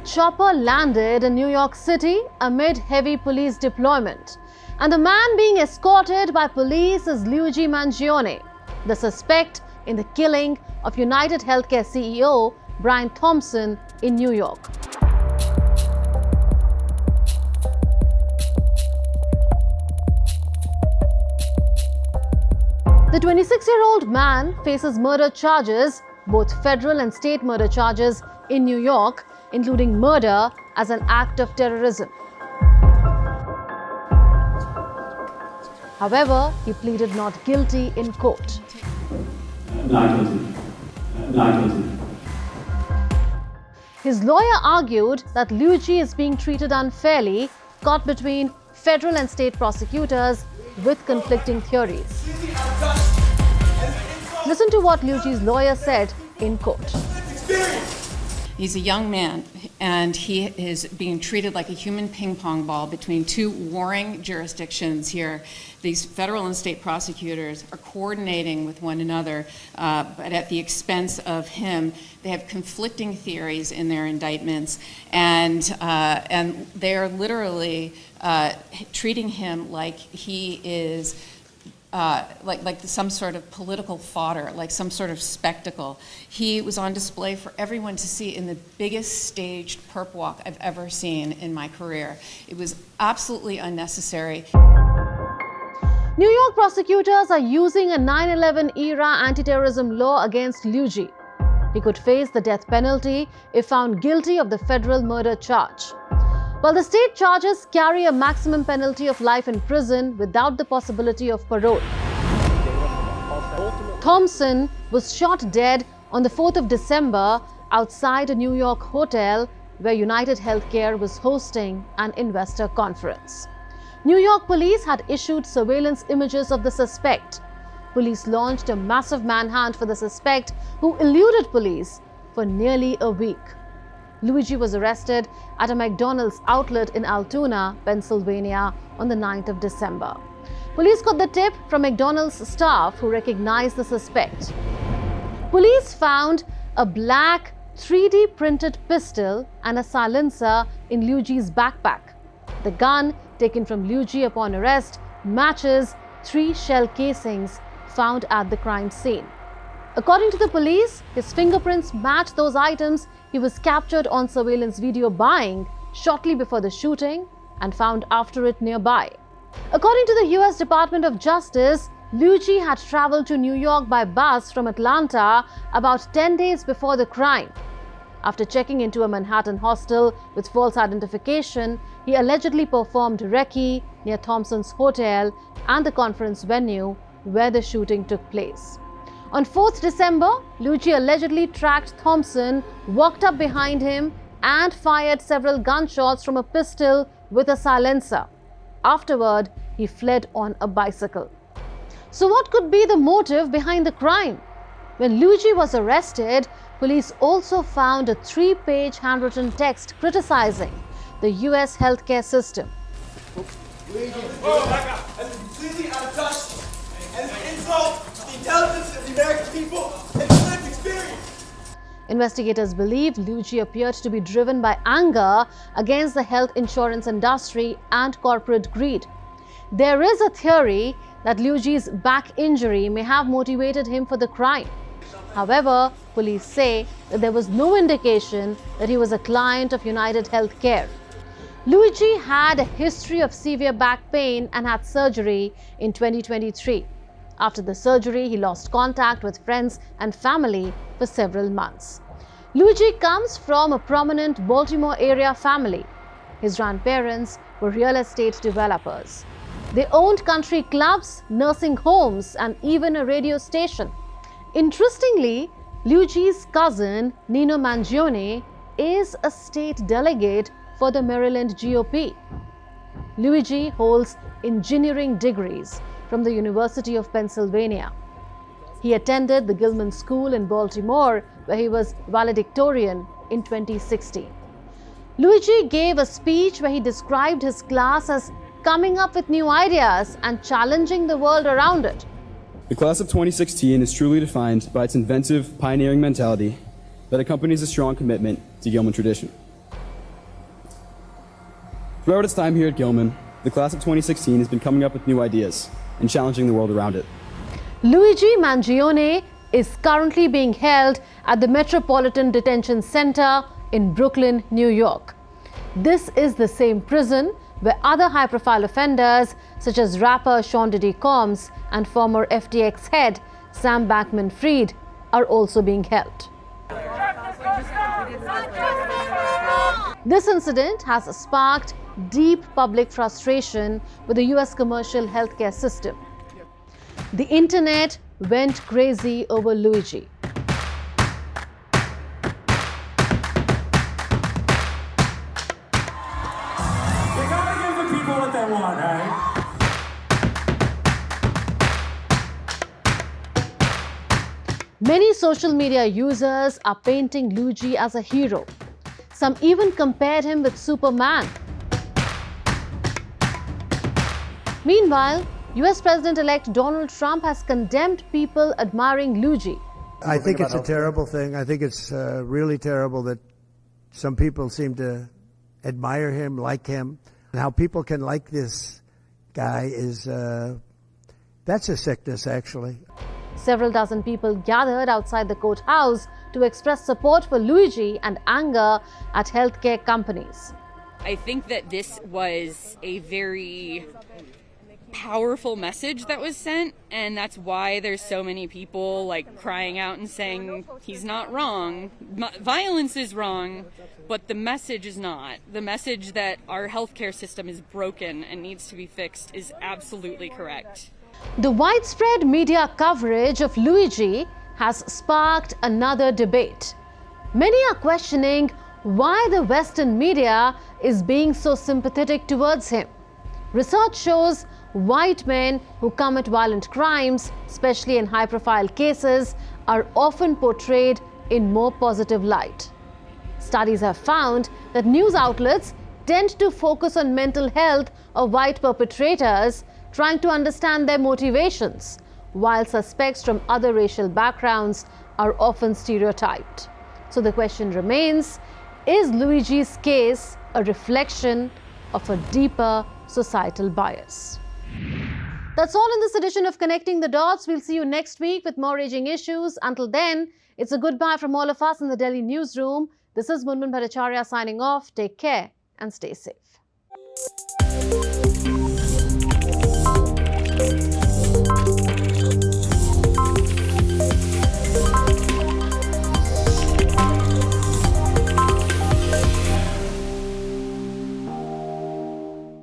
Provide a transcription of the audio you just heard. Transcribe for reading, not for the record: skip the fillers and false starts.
chopper landed in New York City amid heavy police deployment. And the man being escorted by police is Luigi Mangione, the suspect in the killing of UnitedHealthcare CEO Brian Thompson in New York. The 26-year-old man faces murder charges, both federal and state murder charges in New York, including murder as an act of terrorism. However, he pleaded not guilty in court. Not guilty. Not guilty. His lawyer argued that Luigi is being treated unfairly, caught between federal and state prosecutors with conflicting theories. Listen to what Luigi's lawyer said in court. He's a young man, and he is being treated like a human ping pong ball between two warring jurisdictions here. These federal and state prosecutors are coordinating with one another, but at the expense of him. They have conflicting theories in their indictments, and they are literally treating him like he is like some sort of political fodder, like some sort of spectacle. He was on display for everyone to see in the biggest staged perp walk I've ever seen in my career. It was absolutely unnecessary. New York prosecutors are using a 9/11 era anti-terrorism law against Luigi. He could face the death penalty if found guilty of the federal murder charge, while the state charges carry a maximum penalty of life in prison without the possibility of parole. Thompson was shot dead on the 4th of December outside a New York hotel where UnitedHealthcare was hosting an investor conference. New York police had issued surveillance images of the suspect. Police launched a massive manhunt for the suspect, who eluded police for nearly a week. Luigi was arrested at a McDonald's outlet in Altoona, Pennsylvania on the 9th of December. Police got the tip from McDonald's staff who recognized the suspect. Police found a black 3D printed pistol and a silencer in Luigi's backpack. The gun taken from Luigi upon arrest matches 3 shell casings found at the crime scene. According to the police, his fingerprints match those items he was captured on surveillance video buying shortly before the shooting and found after it nearby. According to the US Department of Justice, Luigi had traveled to New York by bus from Atlanta about 10 days before the crime. After checking into a Manhattan hostel with false identification, he allegedly performed recce near Thompson's hotel and the conference venue where the shooting took place. On 4th December, Luigi allegedly tracked Thompson, walked up behind him, and fired several gunshots from a pistol with a silencer. Afterward, he fled on a bicycle. So what could be the motive behind the crime? When Luigi was arrested, police also found a 3-page handwritten text criticizing the US healthcare system. Luigi, that's completely out of touch and an insult to the intelligence of the American people and the lived experience. Investigators believe Luigi appeared to be driven by anger against the health insurance industry and corporate greed. There is a theory that Luigi's back injury may have motivated him for the crime. However, police say that there was no indication that he was a client of UnitedHealthcare. Luigi had a history of severe back pain and had surgery in 2023. After the surgery, he lost contact with friends and family for several months. Luigi comes from a prominent Baltimore area family. His grandparents were real estate developers. They owned country clubs, nursing homes, and even a radio station. Interestingly, Luigi's cousin, Nino Mangione, is a state delegate for the Maryland GOP. Luigi holds engineering degrees from the University of Pennsylvania. He attended the Gilman School in Baltimore, where he was valedictorian in 2016. Luigi gave a speech where he described his class as coming up with new ideas and challenging the world around it. The class of 2016 is truly defined by its inventive, pioneering mentality that accompanies a strong commitment to Gilman tradition. Throughout its time here at Gilman, the class of 2016 has been coming up with new ideas and challenging the world around it. Luigi Mangione is currently being held at the Metropolitan Detention Center in Brooklyn, New York. This is the same prison where other high-profile offenders such as rapper Sean Diddy Combs and former FTX head Sam Bankman-Fried are also being held. This incident has sparked deep public frustration with the US commercial healthcare system. The internet went crazy over Luigi. You gotta give the people what they want, right? Many social media users are painting Luigi as a hero. Some even compared him with Superman. Meanwhile, US President-elect Donald Trump has condemned people admiring Luigi. I think it's a terrible thing. I think it's really terrible that some people seem to admire him, like him. And how people can like this guy is, that's a sickness, actually. Several dozen people gathered outside the courthouse to express support for Luigi and anger at healthcare companies. I think that this was a very powerful message that was sent, and that's why there's so many people like crying out and saying he's not wrong. Violence is wrong, but the message is not. The message that our healthcare system is broken and needs to be fixed is absolutely correct. The widespread media coverage of Luigi has sparked another debate. Many are questioning why the Western media is being so sympathetic towards him. Research shows white men who commit violent crimes, especially in high-profile cases, are often portrayed in more positive light. Studies have found that news outlets tend to focus on mental health of white perpetrators, trying to understand their motivations, while suspects from other racial backgrounds are often stereotyped. So the question remains, is Luigi's case a reflection of a deeper societal bias? That's all in this edition of Connecting the Dots. We'll see you next week with more raging issues. Until then, it's a goodbye from all of us in the Delhi newsroom. This is Munmun Bhattacharya signing off. Take care and stay safe.